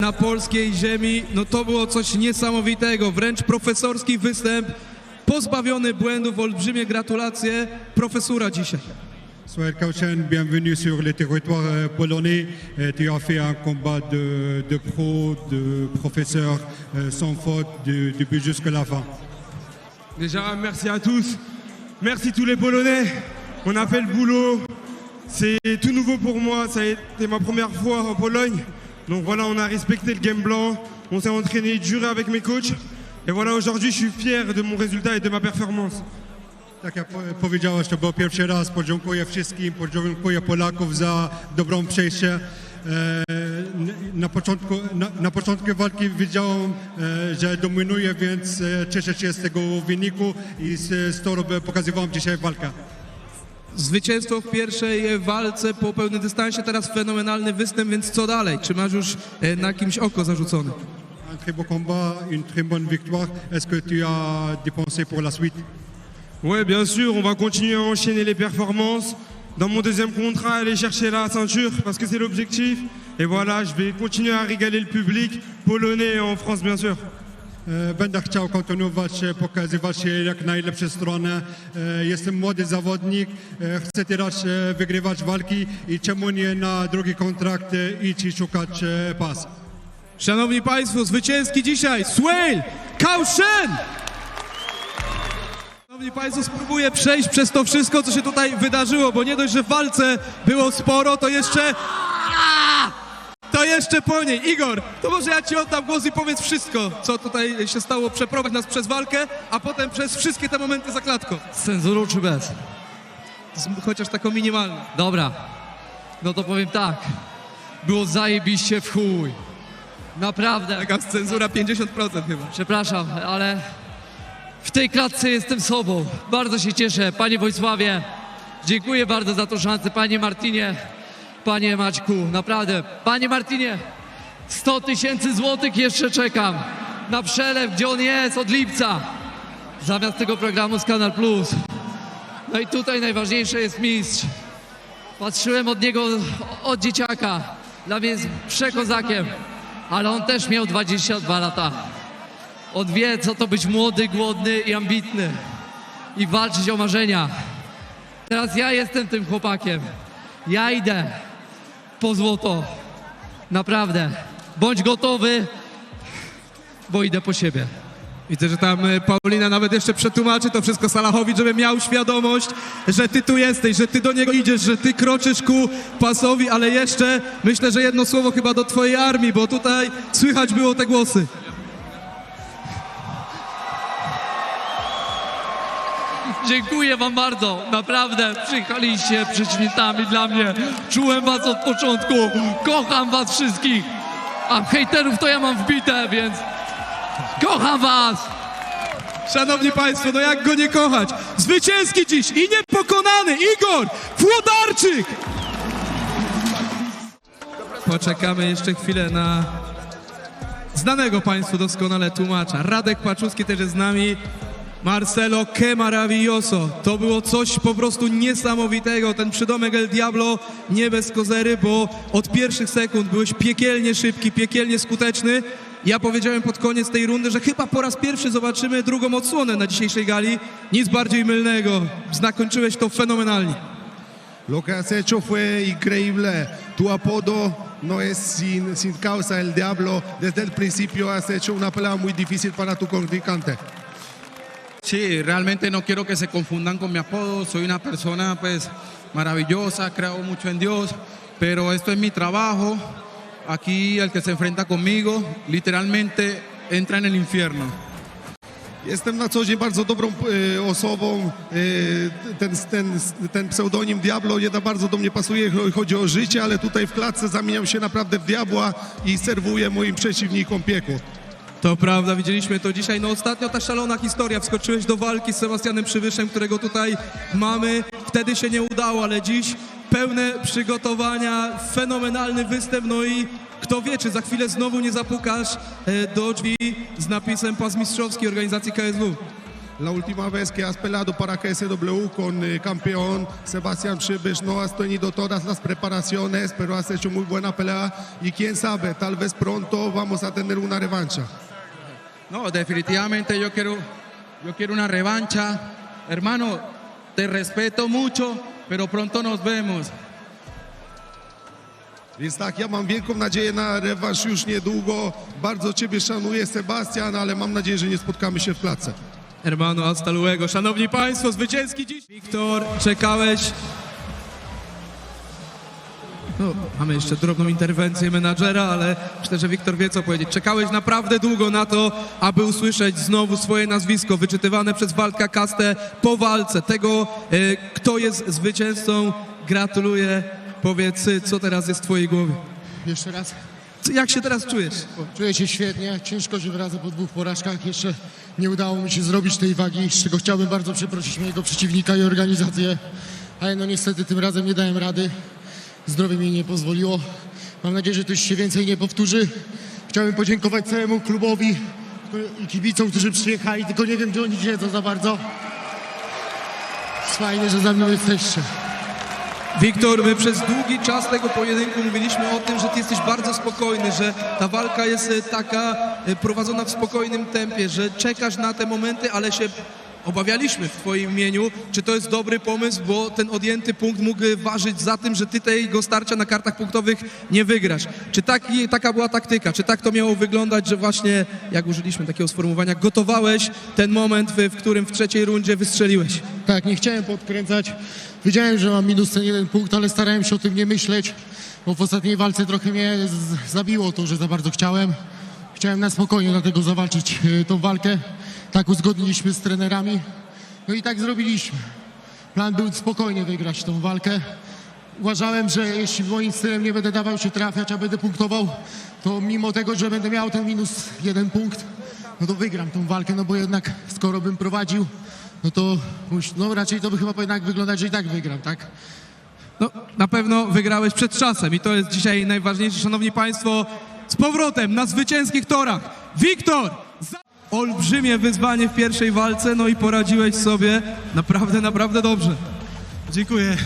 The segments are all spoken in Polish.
na polskiej ziemi, no to było coś niesamowitego, wręcz profesorski występ, pozbawiony błędów, olbrzymie gratulacje, profesura dzisiaj. Sohail Kauchen, bienvenue sur le territoire polonais. Tu as fait un combat de pro, de professeur, sans faute, du début jusqu'à la fin. Déjà, merci à tous. Merci tous les Polonais. On a fait le boulot. C'est tout nouveau pour moi. Ça a été ma première fois en Pologne. Donc voilà, on a respecté le game blanc. On s'est entraîné dur avec mes coachs. Et voilà, aujourd'hui, je suis fier de mon résultat et de ma performance. Tak jak powiedziałeś, to był pierwszy raz. Podziękuję wszystkim, podziękuję Polaków za dobrą przejście. Na początku walki wiedziałem, że dominuję, więc cieszę się z tego wyniku i z to pokazywałem dzisiaj walkę. Zwycięstwo w pierwszej walce po pełnym dystansie, teraz fenomenalny występ, więc co dalej? Czy masz już na kimś oko zarzucone? Un très beau combat, une très bonne victoire. Est-ce que tu as des pensées pour la suite? Ouais, bien sûr, on va continuer à enchaîner les performances. Dans mon deuxième contrat, aller chercher la ceinture parce que c'est l'objectif. Et voilà, je vais continuer à régaler le public polonais et en France, bien sûr. Będę chciał kontynuować, pokazywać się jak najlepsze strony. Jestem młody zawodnik, chcę teraz wygrywać walki i czemu nie na drugi kontrakt iść i szukać pas. Szanowni Państwo, zwycięski dzisiaj Sohail Kauchen! Szanowni Państwo, spróbuję przejść przez to wszystko, co się tutaj wydarzyło, bo nie dość, że w walce było sporo, to jeszcze po niej. Igor, to może ja Ci oddam głos i powiedz wszystko, co tutaj się stało. Przeprowadź nas przez walkę, a potem przez wszystkie te momenty za klatką. Z cenzurą czy bez? Chociaż taką minimalną. Dobra, no to powiem tak. Było zajebiście w chuj. Naprawdę. Taka cenzura 50% chyba. Przepraszam, ale w tej klatce jestem sobą. Bardzo się cieszę. Panie Wojsławie, dziękuję bardzo za tą szansę. Panie Martinie, panie Maćku, naprawdę. Panie Martinie, 100 000 złotych jeszcze czekam na przelew, gdzie on jest od lipca. Zamiast tego programu z Kanal Plus. No i tutaj najważniejsze jest mistrz. Patrzyłem od niego od dzieciaka. Dla mnie jest przekozakiem. Ale on też miał 22 lata. On wie, co to być młody, głodny i ambitny. I walczyć o marzenia. Teraz ja jestem tym chłopakiem. Ja idę po złoto. Naprawdę. Bądź gotowy, bo idę po siebie. Widzę, że tam Paulina nawet jeszcze przetłumaczy to wszystko Salachowi, żeby miał świadomość, że ty tu jesteś, że ty do niego idziesz, że ty kroczysz ku pasowi, ale jeszcze myślę, że jedno słowo chyba do twojej armii, bo tutaj słychać było te głosy. Dziękuję wam bardzo. Naprawdę przyjechaliście przeciwnikami dla mnie. Czułem was od początku. Kocham was wszystkich. A hejterów to ja mam wbite, więc kocham was. Szanowni Państwo, no jak go nie kochać? Zwycięski dziś i niepokonany Igor Włodarczyk! Poczekamy jeszcze chwilę na znanego Państwu doskonale tłumacza. Radek Paczuski też jest z nami. Marcelo, que maravilloso. To było coś po prostu niesamowitego. Ten przydomek El Diablo nie bez kozery, bo od pierwszych sekund byłeś piekielnie szybki, piekielnie skuteczny. Ja powiedziałem pod koniec tej rundy, że chyba po raz pierwszy zobaczymy drugą odsłonę na dzisiejszej gali. Nic bardziej mylnego. Zakończyłeś to fenomenalnie. Lo que has hecho fue increíble. Tu apodo no es sin causa. El Diablo, desde el principio has hecho una pelea muy difícil para tu contrincante. Sí, realmente no quiero que se confundan con mi apodo. Soy una persona pues maravillosa, creo mucho en Dios, pero esto es mi trabajo. Aquí el que se enfrenta conmigo literalmente entra en el infierno. Jestem na co dzień bardzo dobrą osobą. Ten pseudonim Diablo bardzo do mnie pasuje, jeśli chodzi o życie, ale tutaj w klatce zamieniam się naprawdę w diabła i serwuję moim przeciwnikom piekło. To prawda, widzieliśmy to dzisiaj. No ostatnio ta szalona historia. Wskoczyłeś do walki z Sebastianem Przywyszem, którego tutaj mamy. Wtedy się nie udało, ale dziś pełne przygotowania, fenomenalny występ. No i kto wie, czy za chwilę znowu nie zapukasz do drzwi z napisem Pas Mistrzowski organizacji KSW. La última vez que has peleado para KSW con campeón Sebastián Przybysz, no has tenido todas las preparaciones, pero has hecho muy buena pelea y quién sabe, tal vez pronto vamos a tener una revancha. No, definitivamente yo quiero una revancha. Hermano, te respeto mucho, pero pronto nos vemos. Więc tak, ja mam wielką nadzieję na rewanż już niedługo. Bardzo Ciebie szanuję, Sebastian, ale mam nadzieję, że nie spotkamy się w klatce. Hermano, hasta luego. Szanowni Państwo, zwycięski dziś. Wiktor, czekałeś. No, mamy jeszcze drobną interwencję menadżera, ale myślę, że Wiktor wie, co powiedzieć. Czekałeś naprawdę długo na to, aby usłyszeć znowu swoje nazwisko wyczytywane przez Waldka Kastę po walce. Tego, kto jest zwycięzcą, gratuluję. Powiedz, co teraz jest w twojej głowie? Jeszcze raz. Jak się teraz czujesz? Czuję się świetnie. Ciężko, że wraca po 2 porażkach. Jeszcze nie udało mi się zrobić tej wagi, z czego chciałbym bardzo przeprosić mojego przeciwnika i organizację. Ale no niestety tym razem nie dałem rady. Zdrowie mi nie pozwoliło. Mam nadzieję, że to już się więcej nie powtórzy. Chciałbym podziękować całemu klubowi i kibicom, którzy przyjechali, tylko nie wiem, gdzie oni siedzą za bardzo. Fajnie, że za mną jesteście. Wiktor, my przez długi czas tego pojedynku mówiliśmy o tym, że ty jesteś bardzo spokojny, że ta walka jest taka prowadzona w spokojnym tempie, że czekasz na te momenty, ale się obawialiśmy w twoim imieniu, czy to jest dobry pomysł, bo ten odjęty punkt mógł ważyć za tym, że ty tego starcia na kartach punktowych nie wygrasz. Czy taka była taktyka, czy tak to miało wyglądać, że właśnie, jak użyliśmy takiego sformułowania, gotowałeś ten moment, w którym w trzeciej rundzie wystrzeliłeś? Tak, nie chciałem podkręcać. Wiedziałem, że mam minus ten 1 punkt, ale starałem się o tym nie myśleć, bo w ostatniej walce trochę mnie zabiło to, że za bardzo chciałem. Chciałem na spokojnie dlatego zawalczyć tą walkę. Tak uzgodniliśmy z trenerami. No i tak zrobiliśmy. Plan był spokojnie wygrać tą walkę. Uważałem, że jeśli moim stylem nie będę dawał się trafiać, a będę punktował, to mimo tego, że będę miał ten minus 1 punkt, no to wygram tą walkę, no bo jednak skoro bym prowadził, no to raczej to by chyba jednak wyglądać, że i tak wygram, tak? No, na pewno wygrałeś przed czasem i to jest dzisiaj najważniejsze. Szanowni Państwo, z powrotem na zwycięskich torach. Wiktor! Olbrzymie wyzwanie w pierwszej walce, no i poradziłeś sobie naprawdę dobrze. Dziękuję.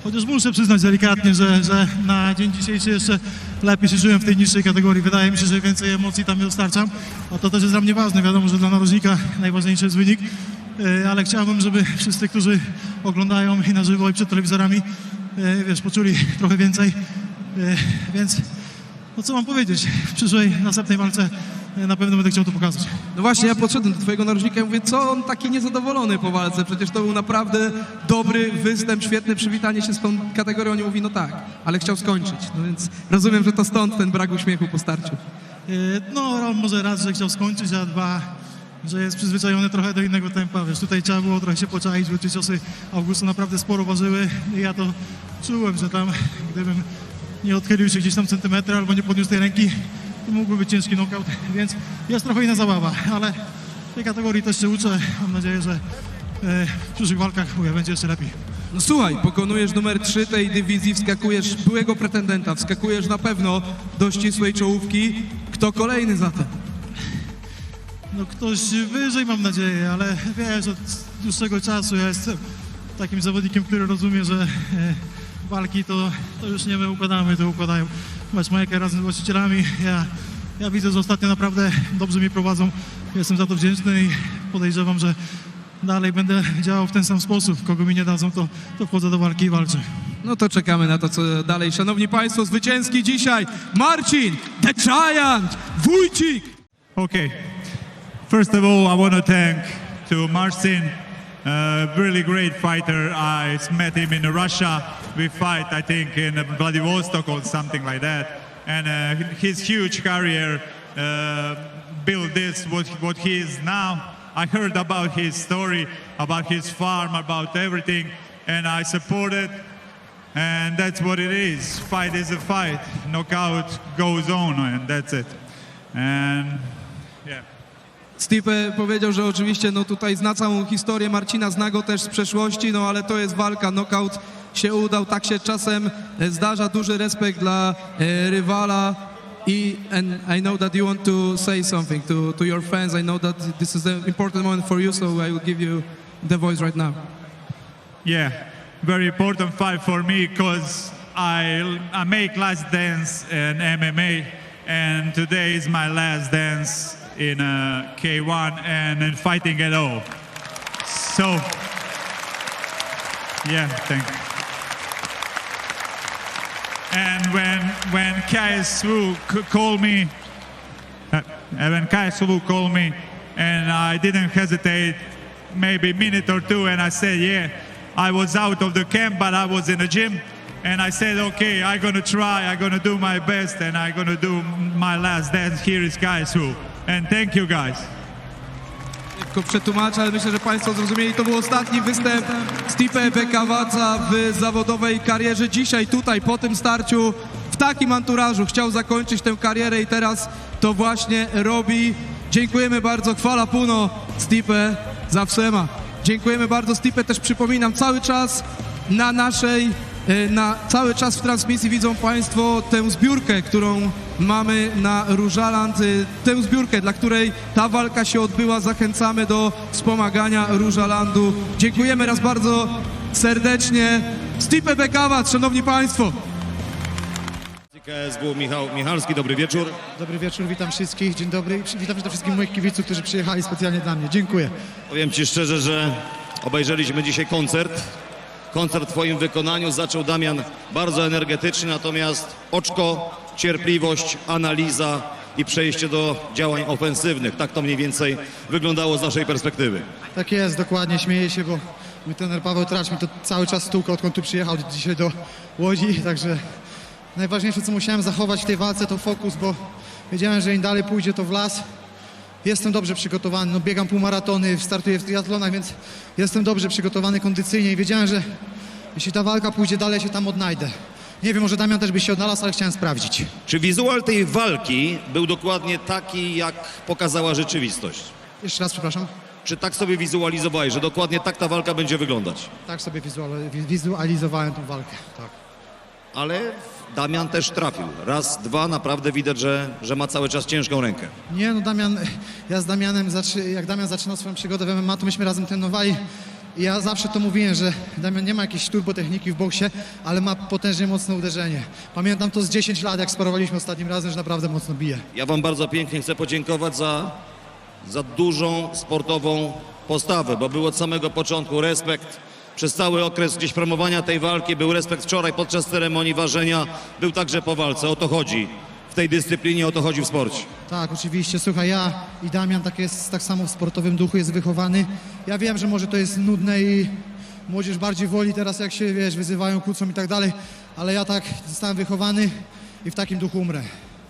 Chociaż muszę przyznać delikatnie, że na dzień dzisiejszy jeszcze lepiej się czułem w tej niższej kategorii. Wydaje mi się, że więcej emocji tam nie dostarczam, a to też jest dla mnie ważne. Wiadomo, że dla narożnika najważniejszy jest wynik, ale chciałbym, żeby wszyscy, którzy oglądają i na żywo, i przed telewizorami, poczuli trochę więcej. Więc no co mam powiedzieć? W przyszłej, następnej walce na pewno będę chciał to pokazać. No właśnie, ja podszedłem do twojego narożnika i mówię, co on taki niezadowolony po walce? Przecież to był naprawdę dobry występ, świetne przywitanie się z tą kategorią. On mówi, no tak, ale chciał skończyć. No więc rozumiem, że to stąd ten brak uśmiechu po starciu. No może raz, że chciał skończyć, a dwa, że jest przyzwyczajony trochę do innego tempa. Wiesz, tutaj trzeba było trochę się poczaić, bo te ciosy Augusto naprawdę sporo ważyły i ja to czułem, że tam gdybym nie odchylił się gdzieś tam centymetry albo nie podniósł tej ręki, to mógłby być ciężki knockout, więc jest trochę inna zabawa, ale w tej kategorii też się uczę. Mam nadzieję, że w przyszłych walkach będzie jeszcze lepiej. No słuchaj, pokonujesz numer 3 tej dywizji, wskakujesz byłego pretendenta, wskakujesz na pewno do ścisłej czołówki. Kto kolejny zatem? No ktoś wyżej, mam nadzieję, ale wiesz, od dłuższego czasu ja jestem takim zawodnikiem, który rozumie, że walki to już nie my układamy, to układają matchmaker razem z właścicielami. Ja widzę, że ostatnio naprawdę dobrze mnie prowadzą. Jestem za to wdzięczny i podejrzewam, że dalej będę działał w ten sam sposób. Kogo mi nie dadzą, to wchodzę do walki i walczę. No to czekamy na to, co dalej. Szanowni Państwo, zwycięski dzisiaj Marcin The Giant Wójcik. Okay. First of all, I want to thank to Marcin, really great fighter. I met him in Russia. We fight, I think, in Vladivostok or something like that. And his huge career built this, what he is now. I heard about his story, about his farm, about everything, and I support it. And that's what it is. Fight is a fight. Knockout goes on, and that's it. And yeah. Stipe powiedział, że oczywiście no tutaj zna całą historię Marcina, zna go też z przeszłości, no ale to jest walka, knockout się udał, tak się czasem zdarza, duży respekt dla rywala And I know that you want to say something to your fans. I know that this is an important moment for you, so I will give you the voice right now. Yeah, very important fight for me because I make last dance in MMA, and today is my last dance in K1 and in fighting at all. So, yeah, thank you. And when KSW called me, and I didn't hesitate, maybe a minute or two, and I said, yeah, I was out of the camp, but I was in the gym, and I said, okay, I'm gonna try, I'm gonna do my best, and I'm gonna do my last dance. Here is KSW, and thank you guys. Tylko przetłumaczę, ale myślę, że Państwo zrozumieli. To był ostatni występ Stipe Bekavaca w zawodowej karierze. Dzisiaj tutaj, po tym starciu, w takim anturażu chciał zakończyć tę karierę i teraz to właśnie robi. Dziękujemy bardzo. Chwala puno, Stipe, za wszema. Dziękujemy bardzo, Stipe. Też przypominam, cały czas cały czas w transmisji widzą Państwo tę zbiórkę, którą mamy na Różaland, tę zbiórkę, dla której ta walka się odbyła. Zachęcamy do wspomagania Różalandu. Dziękujemy raz bardzo serdecznie. Stipe Bekavac, szanowni Państwo. KSW Michał Michalski, dobry wieczór. Dobry wieczór, witam wszystkich, dzień dobry. Witam przede wszystkim moich kibiców, którzy przyjechali specjalnie dla mnie. Dziękuję. Powiem Ci szczerze, że obejrzeliśmy dzisiaj koncert. Koncert w Twoim wykonaniu zaczął Damian bardzo energetycznie, natomiast oczko, cierpliwość, analiza i przejście do działań ofensywnych. Tak to mniej więcej wyglądało z naszej perspektywy. Tak jest, dokładnie, śmieję się, bo mój trener Paweł Tracz mi to cały czas stukał, odkąd tu przyjechał dzisiaj do Łodzi, także najważniejsze, co musiałem zachować w tej walce, to fokus, bo wiedziałem, że im dalej pójdzie, to w las. Jestem dobrze przygotowany, no biegam półmaratony, startuję w triatlonach, więc jestem dobrze przygotowany kondycyjnie i wiedziałem, że jeśli ta walka pójdzie dalej, się tam odnajdę. Nie wiem, może Damian też by się odnalazł, ale chciałem sprawdzić. Czy wizual tej walki był dokładnie taki, jak pokazała rzeczywistość? Jeszcze raz, przepraszam. Czy tak sobie wizualizowałeś, że dokładnie tak ta walka będzie wyglądać? Tak sobie wizualizowałem tą walkę, tak. Ale Damian też trafił. Raz, dwa, naprawdę widać, że ma cały czas ciężką rękę. Nie, no Damian, ja z Damianem, jak Damian zaczynał swoją przygodę w MMA, to myśmy razem trenowali i ja zawsze to mówiłem, że Damian nie ma jakiejś turbotechniki w boksie, ale ma potężnie mocne uderzenie. Pamiętam to z 10 lat, jak sparowaliśmy ostatnim razem, że naprawdę mocno bije. Ja Wam bardzo pięknie chcę podziękować za dużą sportową postawę, bo był od samego początku respekt. Przez cały okres gdzieś promowania tej walki był respekt wczoraj podczas ceremonii ważenia, był także po walce. O to chodzi w tej dyscyplinie, o to chodzi w sporcie. Tak, oczywiście. Słuchaj, ja i Damian tak samo w sportowym duchu jest wychowany. Ja wiem, że może to jest nudne i młodzież bardziej woli teraz, jak się, wiesz, wyzywają, kłócą i tak dalej, ale ja tak zostałem wychowany i w takim duchu umrę.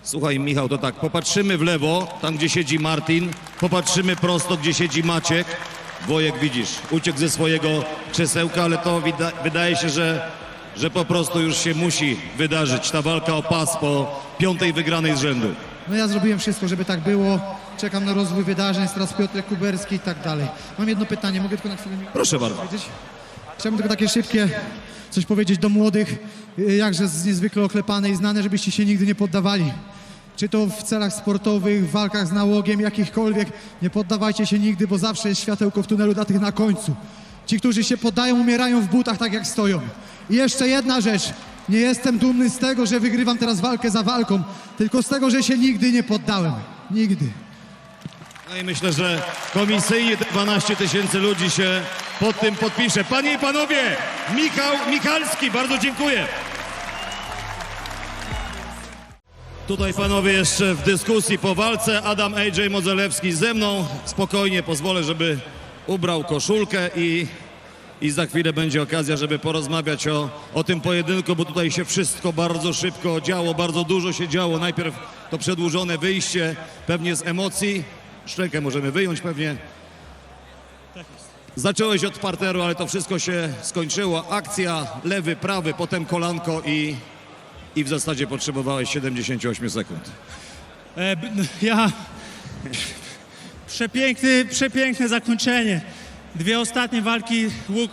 Słuchaj, Michał, to tak, popatrzymy w lewo, tam gdzie siedzi Martin, popatrzymy prosto, gdzie siedzi Maciek. Wojek, widzisz, uciekł ze swojego krzesełka, ale to wydaje się, że po prostu już się musi wydarzyć ta walka o pas po 5. wygranej z rzędu. No ja zrobiłem wszystko, żeby tak było. Czekam na rozwój wydarzeń, jest teraz Piotrek Kuberski i tak dalej. Mam jedno pytanie, mogę tylko na chwilę... Proszę bardzo. Chciałbym tylko takie szybkie coś powiedzieć do młodych, jakże niezwykle oklepane i znane, żebyście się nigdy nie poddawali. Czy to w celach sportowych, w walkach z nałogiem, jakichkolwiek, nie poddawajcie się nigdy, bo zawsze jest światełko w tunelu dla tych na końcu. Ci, którzy się poddają, umierają w butach tak jak stoją. I jeszcze jedna rzecz. Nie jestem dumny z tego, że wygrywam teraz walkę za walką, tylko z tego, że się nigdy nie poddałem. Nigdy. No i myślę, że komisyjnie te 12 000 ludzi się pod tym podpisze. Panie i panowie, Michał Michalski, bardzo dziękuję. Tutaj panowie jeszcze w dyskusji po walce. Adam AJ Modzelewski ze mną. Spokojnie pozwolę, żeby ubrał koszulkę i za chwilę będzie okazja, żeby porozmawiać o tym pojedynku, bo tutaj się wszystko bardzo szybko działo, bardzo dużo się działo. Najpierw to przedłużone wyjście, pewnie z emocji. Szczękę możemy wyjąć pewnie. Zacząłeś od parteru, ale to wszystko się skończyło. Akcja, lewy, prawy, potem kolanko i w zasadzie potrzebowałeś 78 sekund. Przepiękne zakończenie. Dwie ostatnie walki,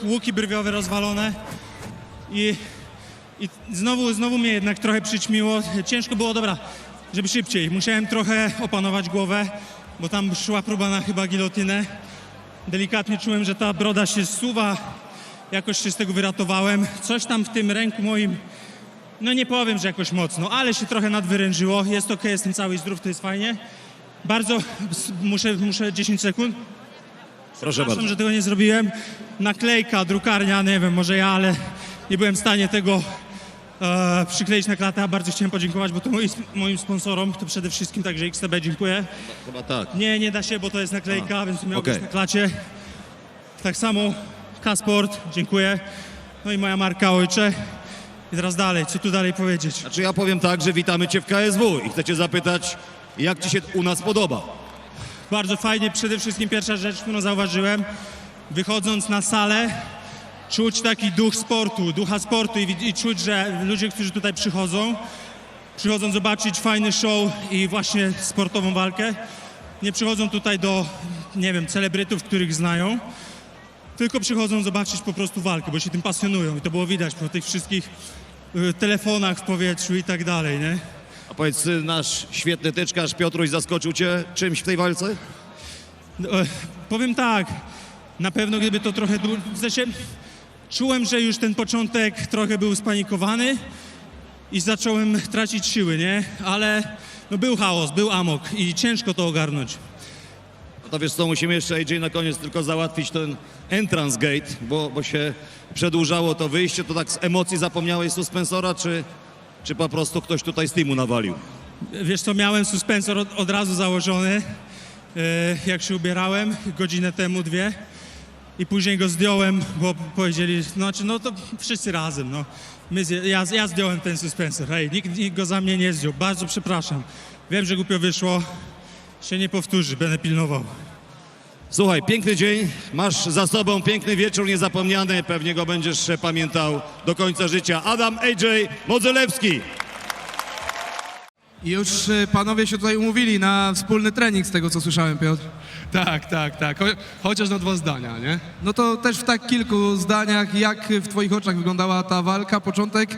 łuki brwiowe rozwalone i znowu mnie jednak trochę przyćmiło. Ciężko było, dobra, żeby szybciej. Musiałem trochę opanować głowę, bo tam szła próba na chyba gilotynę. Delikatnie czułem, że ta broda się zsuwa. Jakoś się z tego wyratowałem. Coś tam w tym ręku moim, no nie powiem, że jakoś mocno, ale się trochę nadwyrężyło. Jest okej, jestem cały i zdrów, to jest fajnie. Bardzo muszę 10 sekund. Proszę Przepraszam, bardzo. że tego nie zrobiłem. Naklejka, drukarnia, nie wiem, może ja, ale nie byłem w stanie tego przykleić na klatę. A bardzo chciałem podziękować, bo to moim sponsorom, to przede wszystkim także XTB, dziękuję. Chyba tak. Nie da się, bo to jest naklejka, więc miał okej. być na klacie. Tak samo K-Sport, dziękuję. No i moja marka Ojcze. I teraz dalej, co tu dalej powiedzieć? Znaczy ja powiem tak, że witamy Cię w KSW i chcę Cię zapytać, jak Ci się u nas podoba? Bardzo fajnie, przede wszystkim pierwsza rzecz, którą zauważyłem, wychodząc na salę, czuć taki ducha sportu i czuć, że ludzie, którzy tutaj przychodzą zobaczyć fajny show i właśnie sportową walkę, nie przychodzą tutaj do, nie wiem, celebrytów, których znają, tylko przychodzą zobaczyć po prostu walkę, bo się tym pasjonują i to było widać po tych wszystkich telefonach w powietrzu i tak dalej, nie? A powiedz, nasz świetny tyczkarz Piotruś zaskoczył Cię czymś w tej walce? No, powiem tak, na pewno gdyby to trochę czułem, że już ten początek trochę był spanikowany i zacząłem tracić siły, nie? Ale no, był chaos, był amok i ciężko to ogarnąć. No to wiesz co, musimy jeszcze AJ na koniec tylko załatwić ten entrance gate, bo się przedłużało to wyjście. To tak z emocji zapomniałeś suspensora, czy po prostu ktoś tutaj z teamu nawalił? Wiesz co, miałem suspensor od razu założony, jak się ubierałem, godzinę temu, 2. I później go zdjąłem, bo powiedzieli, no to wszyscy razem, no. Ja zdjąłem ten suspensor, hej, nikt go za mnie nie zdjął, bardzo przepraszam. Wiem, że głupio wyszło, się nie powtórzy, będę pilnował. Słuchaj, piękny dzień, masz za sobą piękny wieczór niezapomniany, pewnie go będziesz pamiętał do końca życia. Adam AJ Modzelewski. I już panowie się tutaj umówili na wspólny trening, z tego co słyszałem, Piotr. Tak. Chociaż na 2 zdania, nie? No to też w tak kilku zdaniach, jak w twoich oczach wyglądała ta walka? Początek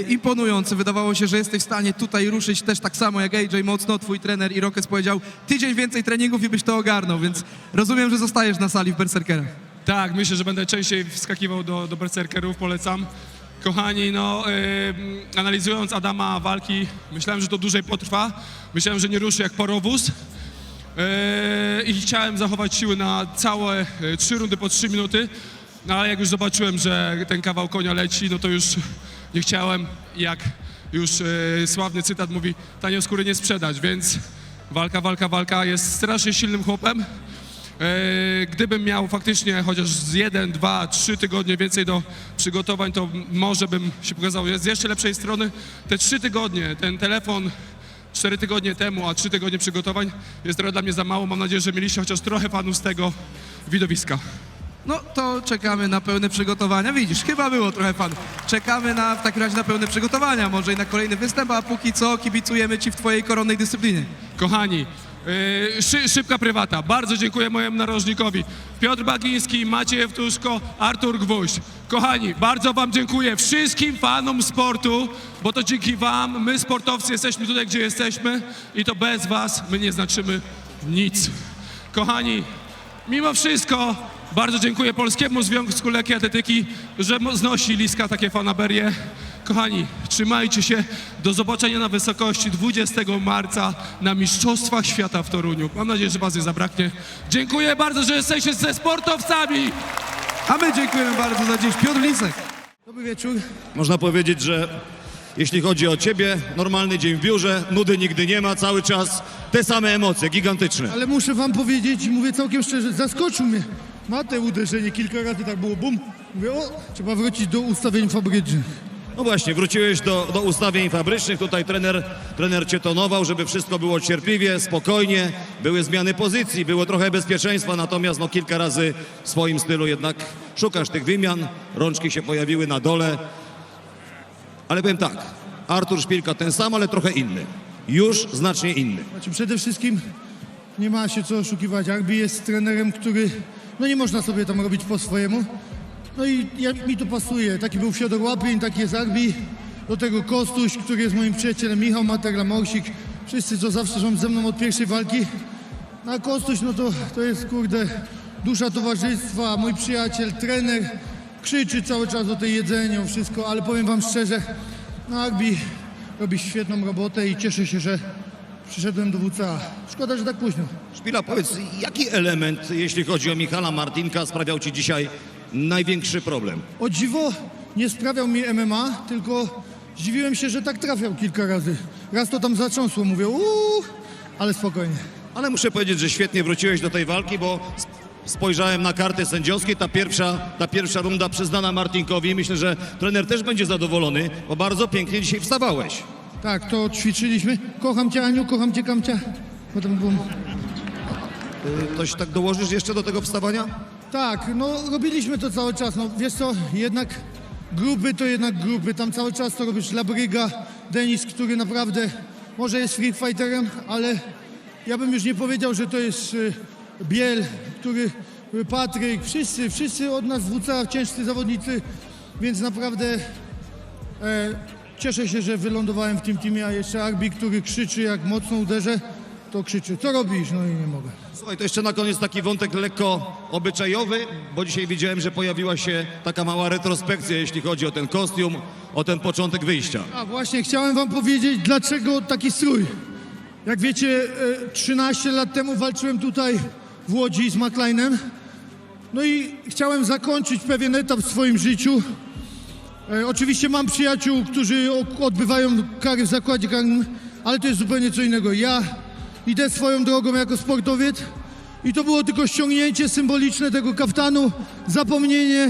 imponujący, wydawało się, że jesteś w stanie tutaj ruszyć też tak samo jak AJ mocno. Twój trener Irokes powiedział, tydzień więcej treningów i byś to ogarnął, więc rozumiem, że zostajesz na sali w Berserkerach. Tak, myślę, że będę częściej wskakiwał do berserkerów, polecam. Kochani, analizując Adama walki, myślałem, że to dłużej potrwa. Myślałem, że nie ruszy jak parowóz. I chciałem zachować siły na całe 3 rundy po 3 minuty. No ale jak już zobaczyłem, że ten kawał konia leci, no to już nie chciałem, jak już sławny cytat mówi, tanio skóry nie sprzedać, więc walka, jest strasznie silnym chłopem. Gdybym miał faktycznie chociaż z 1, 2, 3 tygodnie więcej do przygotowań, to może bym się pokazał z jeszcze lepszej strony. Te 3 tygodnie, ten telefon 4 tygodnie temu, a 3 tygodnie przygotowań jest trochę dla mnie za mało. Mam nadzieję, że mieliście chociaż trochę fanów z tego widowiska. No to czekamy na pełne przygotowania. Widzisz, chyba było trochę fanów. Czekamy w takim razie na pełne przygotowania, może i na kolejny występ, a póki co kibicujemy ci w twojej koronnej dyscyplinie. Kochani, szybka prywata. Bardzo dziękuję mojemu narożnikowi. Piotr Bagiński, Maciej Ewtuszko, Artur Gwóźdź. Kochani, bardzo wam dziękuję. Wszystkim fanom sportu, bo to dzięki wam, my sportowcy jesteśmy tutaj, gdzie jesteśmy i to bez was my nie znaczymy nic. Kochani, mimo wszystko bardzo dziękuję Polskiemu Związku Lekkiej Atletyki, że znosi Liska takie fanaberie. Kochani, trzymajcie się. Do zobaczenia na wysokości 20 marca na Mistrzostwach Świata w Toruniu. Mam nadzieję, że was nie zabraknie. Dziękuję bardzo, że jesteście ze sportowcami. A my dziękujemy bardzo za dziś. Piotr Lisek. Dobry wieczór. Można powiedzieć, że jeśli chodzi o Ciebie, normalny dzień w biurze, nudy nigdy nie ma, cały czas te same emocje, gigantyczne. Ale muszę wam powiedzieć, mówię całkiem szczerze, zaskoczył mnie. Ma te uderzenie, kilka razy tak było, bum. Mówię, trzeba wrócić do ustawień fabrycznych. No właśnie, wróciłeś do ustawień fabrycznych, tutaj trener Cię tonował, żeby wszystko było cierpliwie, spokojnie, były zmiany pozycji, było trochę bezpieczeństwa, natomiast kilka razy w swoim stylu jednak szukasz tych wymian, rączki się pojawiły na dole. Ale powiem tak, Artur Szpilka ten sam, ale trochę inny, już znacznie inny. Znaczy przede wszystkim nie ma się co oszukiwać, Arbi jest trenerem, który, nie można sobie tam robić po swojemu. No i mi to pasuje. Taki był Fiodor Łapin, taki jest Arbi. Do tego Kostuś, który jest moim przyjacielem, Michał Materla-Morsik. wszyscy, co zawsze są ze mną od pierwszej walki. A Kostuś, no to jest, kurde, dusza towarzystwa, mój przyjaciel, trener. Krzyczy cały czas o tej jedzeniu, wszystko, ale powiem wam szczerze, no Agbi robi świetną robotę i cieszę się, że przyszedłem do WCA. Szkoda, że tak późno. Szpila, powiedz, jaki element, jeśli chodzi o Michala Martinka, sprawiał ci dzisiaj największy problem? O dziwo nie sprawiał mi MMA, tylko zdziwiłem się, że tak trafiał kilka razy. Raz to tam zatrząsło, mówię, ale spokojnie. Ale muszę powiedzieć, że świetnie wróciłeś do tej walki, bo spojrzałem na karty sędziowskie, ta pierwsza runda przyznana Martinkowi. Myślę, że trener też będzie zadowolony, bo bardzo pięknie dzisiaj wstawałeś. Tak, to ćwiczyliśmy. Kocham cię, Aniu, kocham cię, Kamcia. Potem było... Coś tak dołożysz jeszcze do tego wstawania? Tak, no robiliśmy to cały czas, no wiesz co, jednak grupy to jednak grupy, tam cały czas to robisz Labryga, Denis, który naprawdę może jest free fighterem, ale ja bym już nie powiedział, że to jest Biel, Patryk, wszyscy od nas z WCA ciężcy zawodnicy, więc naprawdę cieszę się, że wylądowałem w tym teamie, a jeszcze Agbi, który krzyczy, jak mocno uderzę, to krzyczy, co robisz? No i nie mogę. Słuchaj, to jeszcze na koniec taki wątek lekko obyczajowy, bo dzisiaj widziałem, że pojawiła się taka mała retrospekcja, jeśli chodzi o ten kostium, o ten początek wyjścia. A właśnie, chciałem wam powiedzieć, dlaczego taki strój. Jak wiecie, 13 lat temu walczyłem tutaj w Łodzi z McLeanem. No i chciałem zakończyć pewien etap w swoim życiu. Oczywiście mam przyjaciół, którzy odbywają kary w zakładzie karnym, ale to jest zupełnie co innego. Ja idę swoją drogą jako sportowiec i to było tylko ściągnięcie symboliczne tego kaftanu, zapomnienie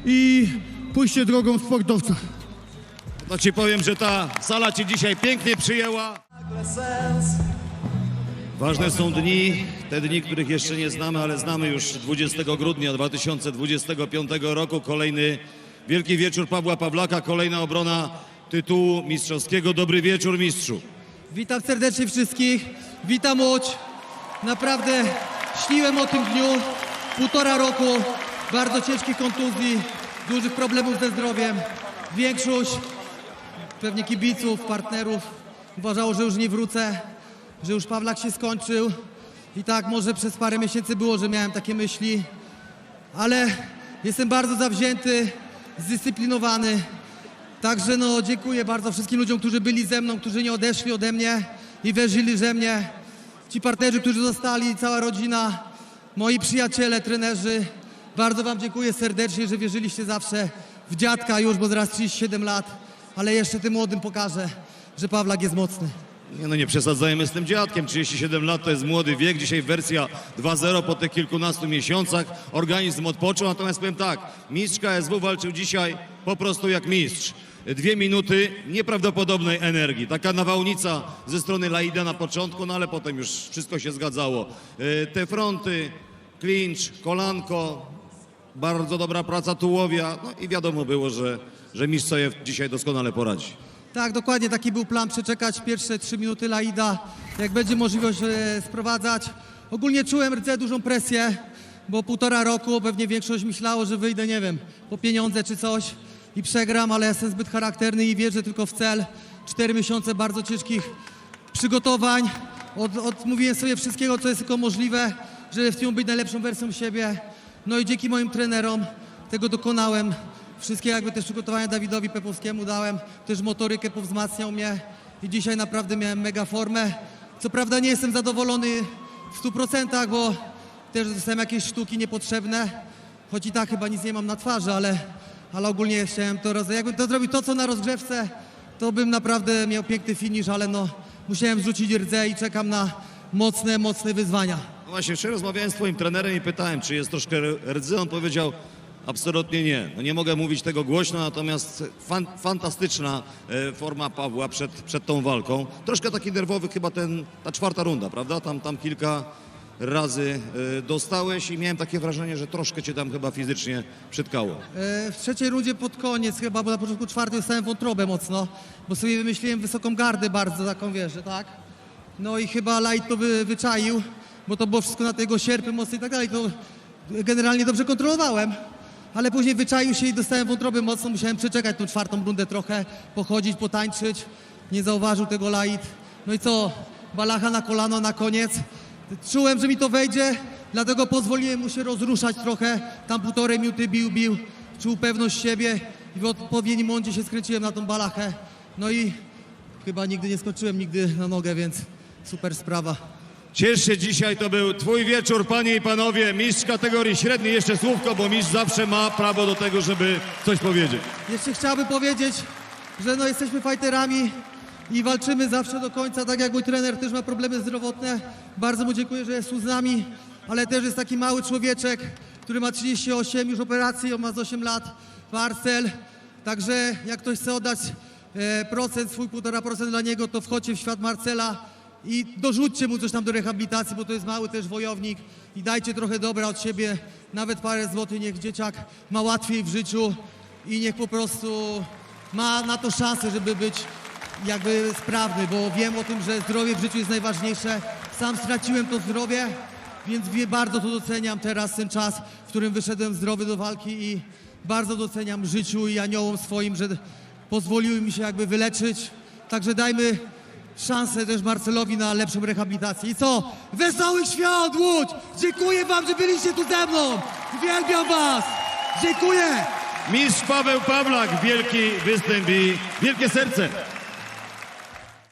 i pójście drogą sportowca. No ci powiem, że ta sala ci dzisiaj pięknie przyjęła. Ważne są dni, te dni, których jeszcze nie znamy, ale znamy już 20 grudnia 2025 roku. Kolejny wielki wieczór Pawła Pawlaka, kolejna obrona tytułu mistrzowskiego. Dobry wieczór, mistrzu. Witam serdecznie wszystkich, witam Łódź. Naprawdę śniłem o tym dniu, 1,5 roku, bardzo ciężkich kontuzji, dużych problemów ze zdrowiem. Większość pewnie kibiców, partnerów uważało, że już nie wrócę, że już Pawlak się skończył. I tak może przez parę miesięcy było, że miałem takie myśli, ale jestem bardzo zawzięty, zdyscyplinowany. Także no dziękuję bardzo wszystkim ludziom, którzy byli ze mną, którzy nie odeszli ode mnie i wierzyli we mnie. Ci partnerzy, którzy zostali, cała rodzina, moi przyjaciele, trenerzy. Bardzo wam dziękuję serdecznie, że wierzyliście zawsze w dziadka już, bo zaraz 37 lat, ale jeszcze tym młodym pokażę, że Pawlak jest mocny. Nie, no nie przesadzajmy z tym dziadkiem, 37 lat to jest młody wiek, dzisiaj wersja 2.0 po tych kilkunastu miesiącach, organizm odpoczął, natomiast powiem tak, mistrz KSW walczył dzisiaj po prostu jak mistrz. 2 minuty nieprawdopodobnej energii, taka nawałnica ze strony Laida na początku, no ale potem już wszystko się zgadzało. Te fronty, clinch, kolanko, bardzo dobra praca tułowia, no i wiadomo było, że mistrz sobie dzisiaj doskonale poradzi. Tak, dokładnie taki był plan, przeczekać pierwsze 3 minuty Laida, jak będzie możliwość sprowadzać. Ogólnie czułem rdze dużą presję, bo 1,5 roku, pewnie większość myślało, że wyjdę, nie wiem, po pieniądze czy coś i przegram, ale jestem zbyt charakterny i wierzę tylko w cel. 4 miesiące bardzo ciężkich przygotowań, odmówiłem sobie wszystkiego, co jest tylko możliwe, żeby w tym być najlepszą wersją siebie. No i dzięki moim trenerom tego dokonałem. Wszystkie jakby też przygotowania Dawidowi Pepowskiemu dałem, też motorykę powzmacniał mnie i dzisiaj naprawdę miałem mega formę. Co prawda nie jestem zadowolony w 100%, bo też dostałem jakieś sztuki niepotrzebne, choć i tak chyba nic nie mam na twarzy, ale ogólnie chciałem to jakbym to zrobił to, co na rozgrzewce, to bym naprawdę miał piękny finisz, ale no musiałem zrzucić rdze i czekam na mocne wyzwania. No właśnie, wczoraj rozmawiałem z twoim trenerem i pytałem, czy jest troszkę rdzy, on powiedział, absolutnie nie. No nie mogę mówić tego głośno, natomiast fantastyczna forma Pawła przed tą walką. Troszkę taki nerwowy chyba ta 4. runda, prawda? Tam kilka razy dostałeś i miałem takie wrażenie, że troszkę cię tam chyba fizycznie przytkało. W 3. rundzie pod koniec chyba, bo na początku 4. dostałem wątrobę mocno, bo sobie wymyśliłem wysoką gardę bardzo taką, wiesz, że tak? No i chyba Light to wyczaił, bo to było wszystko na tego sierpy mocno i tak dalej, to generalnie dobrze kontrolowałem. Ale później wyczaił się i dostałem wątrobę mocno, musiałem przeczekać tą 4. rundę trochę, pochodzić, potańczyć. Nie zauważył tego Light. No i co? balacha na kolano na koniec. Czułem, że mi to wejdzie, dlatego pozwoliłem mu się rozruszać trochę. Tam 1,5 minuty bił, czuł pewność siebie i w odpowiednim momencie się skręciłem na tą balachę. No i chyba nigdy nie skoczyłem na nogę, więc super sprawa. Ciesz się dzisiaj, to był twój wieczór, panie i panowie, mistrz kategorii średniej. Jeszcze słówko, bo mistrz zawsze ma prawo do tego, żeby coś powiedzieć. Jeszcze chciałbym powiedzieć, że no jesteśmy fighterami i walczymy zawsze do końca, tak jak mój trener też ma problemy zdrowotne. Bardzo mu dziękuję, że jest tu z nami, ale też jest taki mały człowieczek, który ma 38 już operacji, on ma z 8 lat, Marcel. Także jak ktoś chce oddać swój 1,5% dla niego, to wchodźcie w świat Marcela i dorzućcie mu coś tam do rehabilitacji, bo to jest mały też wojownik i dajcie trochę dobra od siebie, nawet parę złotych, niech dzieciak ma łatwiej w życiu i niech po prostu ma na to szansę, żeby być jakby sprawny, bo wiem o tym, że zdrowie w życiu jest najważniejsze. Sam straciłem to zdrowie, więc bardzo to doceniam teraz, ten czas, w którym wyszedłem zdrowy do walki i bardzo doceniam życiu i aniołom swoim, że pozwoliły mi się jakby wyleczyć. Także dajmy szansę też Marcelowi na lepszą rehabilitację. I co? Wesołych świąt, Łódź! Dziękuję wam, że byliście tu ze mną! Uwielbiam was! Dziękuję! Mistrz Paweł Pawlak, wielki występ i wielkie serce.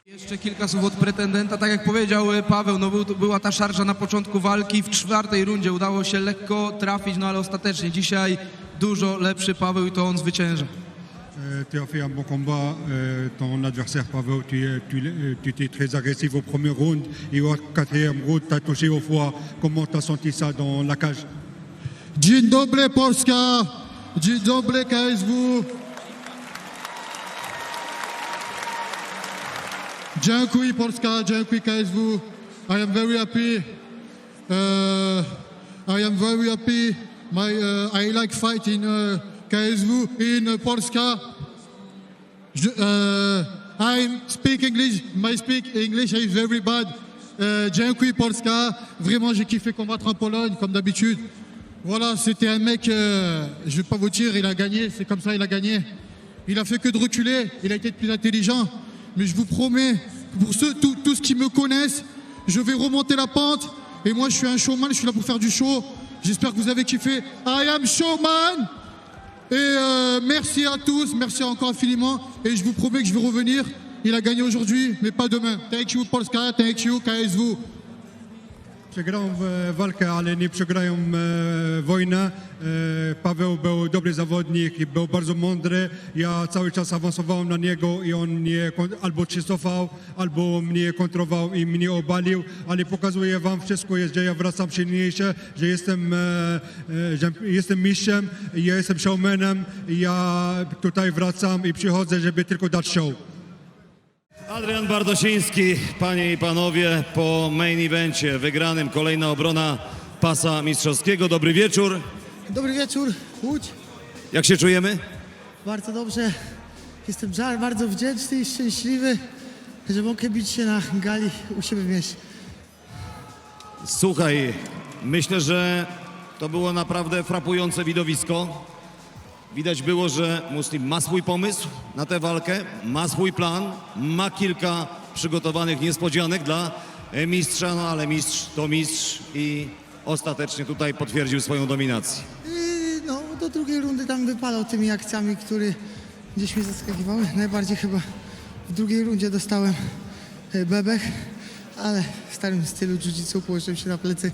Jeszcze kilka słów od pretendenta. Tak jak powiedział Paweł, no była ta szarża na początku walki. W 4. rundzie udało się lekko trafić, no ale ostatecznie dzisiaj dużo lepszy Paweł i to on zwycięża. Tu as fait un bon combat. Ton adversaire Paweł, tu étais très agressif au premier round et au 4e round, tu as touché au foie. Comment tu as senti ça dans la cage? Dzień dobry Polska, dzień dobry KSW. Dziękuję Polska, dziękuję KSW. I am very happy. I am very happy. I like fight in KSW in Polska. I speak English. My speak English is very bad. Dziękuję Polska. Vraiment, j'ai kiffé combattre en Pologne, comme d'habitude. Voilà, c'était un mec, je vais pas vous dire, il a gagné, c'est comme ça, il a gagné. Il a fait que de reculer, il a été plus intelligent. Mais je vous promets, pour tous ceux qui me connaissent, je vais remonter la pente. Et moi, je suis un showman, je suis là pour faire du show. J'espère que vous avez kiffé. I am showman. Et merci à tous, merci encore infiniment. Et je vous promets que je vais revenir. Il a gagné aujourd'hui, mais pas demain. Thank you Polska, thank you KSW. Przegrałem walkę, ale nie przegrają wojnę. Paweł był dobry zawodnik i był bardzo mądry. Ja cały czas awansowałem na niego i on mnie albo się cofał, albo mnie kontrował i mnie obalił, ale pokazuję wam wszystko jest, że ja wracam silniejszy, że jestem mistrzem, ja jestem showmanem i ja tutaj wracam i przychodzę, żeby tylko dać show. Adrian Bardosiński, panie i panowie, po main evencie wygranym, kolejna obrona pasa mistrzowskiego. Dobry wieczór. Dobry wieczór, Łódź. Jak się czujemy? Bardzo dobrze. Jestem bardzo wdzięczny i szczęśliwy, że mogę bić się na gali u siebie w mieście. Słuchaj, myślę, że to było naprawdę frapujące widowisko. Widać było, że Muslim ma swój pomysł na tę walkę, ma swój plan, ma kilka przygotowanych niespodzianek dla mistrza, no ale mistrz to mistrz i ostatecznie tutaj potwierdził swoją dominację. No, do drugiej rundy tam wypadał tymi akcjami, które gdzieś mnie zaskakiwały. Najbardziej chyba w drugiej rundzie dostałem bebech, ale w starym stylu jiu-jitsu położyłem się na plecy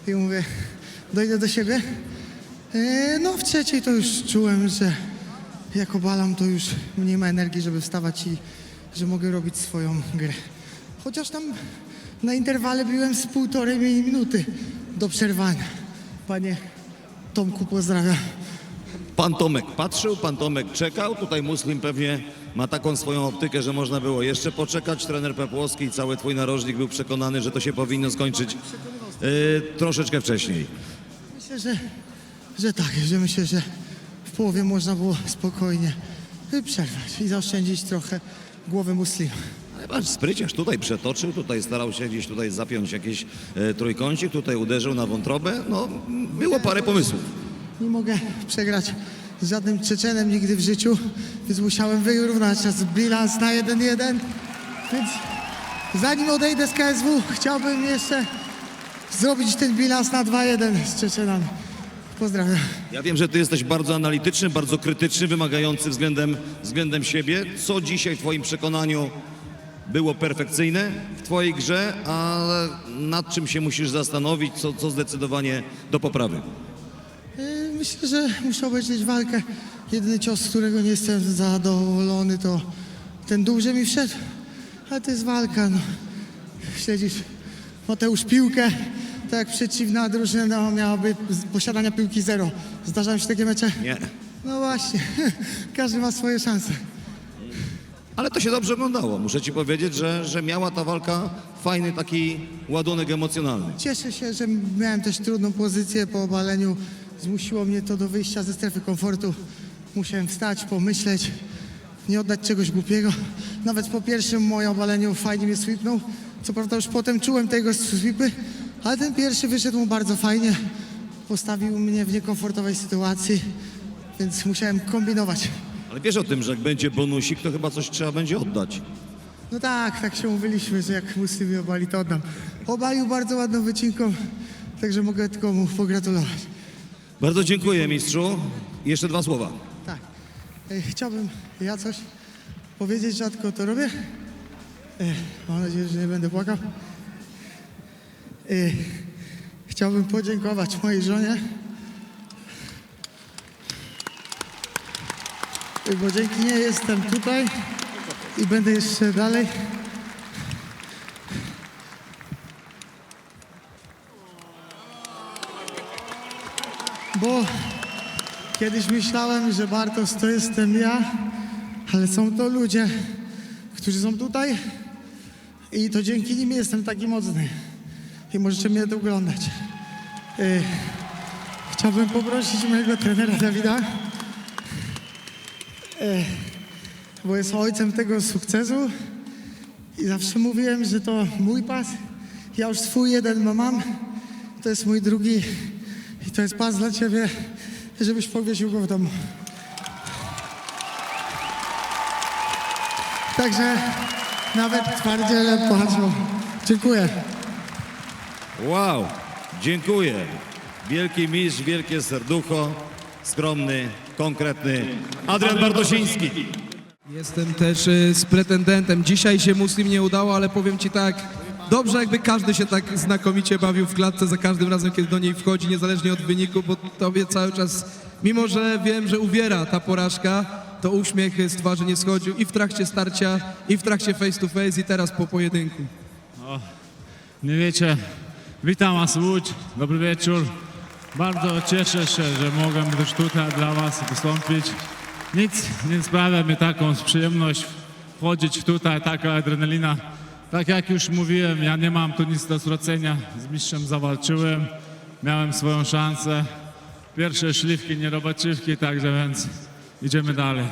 i mówię, dojdę do siebie. No w trzeciej to już czułem, że jak obalam, to już mniej ma energii, żeby wstawać i że mogę robić swoją grę. Chociaż tam na interwale byłem z 1,5 minuty do przerwania. Panie Tomku, pozdrawiam. Pan Tomek patrzył, pan Tomek czekał. Tutaj Muslim pewnie ma taką swoją optykę, że można było jeszcze poczekać. Trener Pepłowski i cały twój narożnik był przekonany, że to się powinno skończyć troszeczkę wcześniej. Myślę, że tak, że myślę, że w połowie można było spokojnie przerwać i zaoszczędzić trochę głowy Muslima. Ale patrz, spryciarz tutaj przetoczył, tutaj starał się gdzieś tutaj zapiąć jakiś trójkącik, tutaj uderzył na wątrobę. No, było parę pomysłów. Nie mogę przegrać z żadnym Czeczenem nigdy w życiu, więc musiałem wyrównać bilans na 1-1, więc zanim odejdę z KSW, chciałbym jeszcze zrobić ten bilans na 2-1 z Czeczenami. Pozdrawiam. Ja wiem, że ty jesteś bardzo analityczny, bardzo krytyczny, wymagający względem siebie. Co dzisiaj w twoim przekonaniu było perfekcyjne w twojej grze, a nad czym się musisz zastanowić, co zdecydowanie do poprawy? Myślę, że muszę obejrzeć walkę. Jedyny cios, z którego nie jestem zadowolony, to ten dół, że mi wszedł. Ale to jest walka, no. Śledzisz Mateusz piłkę, tak jak przeciwna drużyna miałaby z posiadania piłki 0. Zdarzają się takie mecze? Nie. No właśnie, każdy ma swoje szanse. Ale to się dobrze oglądało. Muszę ci powiedzieć, że miała ta walka fajny taki ładunek emocjonalny. Cieszę się, że miałem też trudną pozycję po obaleniu. Zmusiło mnie to do wyjścia ze strefy komfortu. Musiałem wstać, pomyśleć, nie oddać czegoś głupiego. Nawet po pierwszym moim obaleniu fajnie mnie sweepnął. Co prawda już potem czułem tego sweepy, ale ten pierwszy wyszedł mu bardzo fajnie. Postawił mnie w niekomfortowej sytuacji, więc musiałem kombinować. Ale wiesz o tym, że jak będzie bonusik, to chyba coś trzeba będzie oddać. No tak się umówiliśmy, że jak Muslim mnie obali, to oddam. Obalił bardzo ładną wycinką, także mogę tylko mu pogratulować. Bardzo dziękuję, mistrzu. Jeszcze 2 słowa. Tak. Chciałbym coś powiedzieć, rzadko to robię. Mam nadzieję, że nie będę płakał. Chciałbym podziękować mojej żonie, bo dzięki niej jestem tutaj i będę jeszcze dalej. Bo kiedyś myślałem, że Bartosz to jestem ja, ale są to ludzie, którzy są tutaj i to dzięki nim jestem taki mocny i możecie mnie tu oglądać. Chciałbym poprosić mojego trenera Dawida, bo jest ojcem tego sukcesu i zawsze mówiłem, że to mój pas. Ja już swój jeden mam, to jest mój drugi i to jest pas dla ciebie, żebyś powiesił go w domu. Także nawet twardziele płaczą. Dziękuję. Wow, dziękuję. Wielki mistrz, wielkie serducho, skromny, konkretny Adrian Bartosiński. Jestem też z pretendentem. Dzisiaj się Muslim nie udało, ale powiem ci tak, dobrze jakby każdy się tak znakomicie bawił w klatce za każdym razem, kiedy do niej wchodzi, niezależnie od wyniku, bo tobie cały czas, mimo że wiem, że uwiera ta porażka, to uśmiech z twarzy nie schodził i w trakcie starcia, i w trakcie face to face, i teraz po pojedynku. Nie wiecie, witam was Łódź, dobry wieczór. Bardzo cieszę się, że mogłem też tutaj dla was wystąpić. Nic nie sprawia mi taką przyjemność wchodzić tutaj, taka adrenalina. Tak jak już mówiłem, ja nie mam tu nic do stracenia, z mistrzem zawalczyłem, miałem swoją szansę. Pierwsze szlifki, nie robaczywki, także więc idziemy dalej.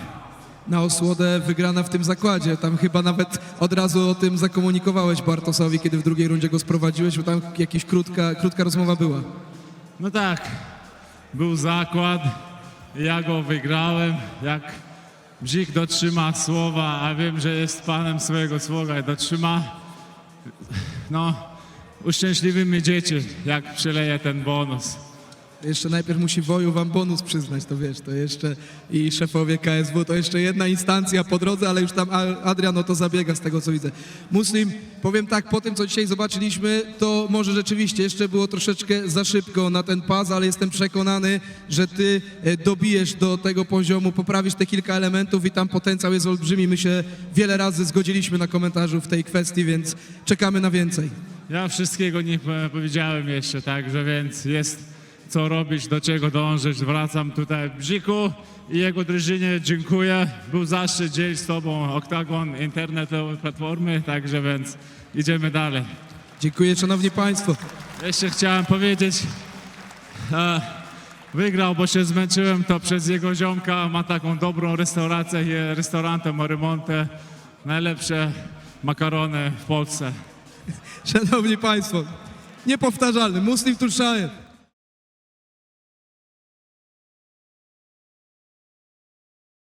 Na osłodę wygrana w tym zakładzie. Tam chyba nawet od razu o tym zakomunikowałeś Bartosowi, kiedy w drugiej rundzie go sprowadziłeś, bo tam jakaś krótka rozmowa była. No tak, był zakład, ja go wygrałem, jak Bzik dotrzyma słowa, a wiem, że jest panem swojego słowa i dotrzyma, no uszczęśliwi mnie dzieci, jak przeleje ten bonus. Jeszcze najpierw musi Woju wam bonus przyznać, to wiesz, to jeszcze i szefowie KSW, to jeszcze jedna instancja po drodze, ale już tam Adrian o to zabiega z tego, co widzę. Muslim, powiem tak, po tym, co dzisiaj zobaczyliśmy, to może rzeczywiście jeszcze było troszeczkę za szybko na ten pas, ale jestem przekonany, że ty dobijesz do tego poziomu, poprawisz te kilka elementów i tam potencjał jest olbrzymi. My się wiele razy zgodziliśmy na komentarzu w tej kwestii, więc czekamy na więcej. Ja wszystkiego nie powiedziałem jeszcze, także więc jest co robić, do czego dążyć. Wracam tutaj w Bziku i jego drużynie dziękuję. Był zaszczyt dzielić z tobą oktagon, internetowe platformy, także więc idziemy dalej. Dziękuję, szanowni państwo. Jeszcze chciałem powiedzieć, wygrał, bo się zmęczyłem, to przez jego ziomka, ma taką dobrą restaurację, restaurantem Morymonte, najlepsze makarony w Polsce. Szanowni państwo, niepowtarzalny Muslim Turszajew.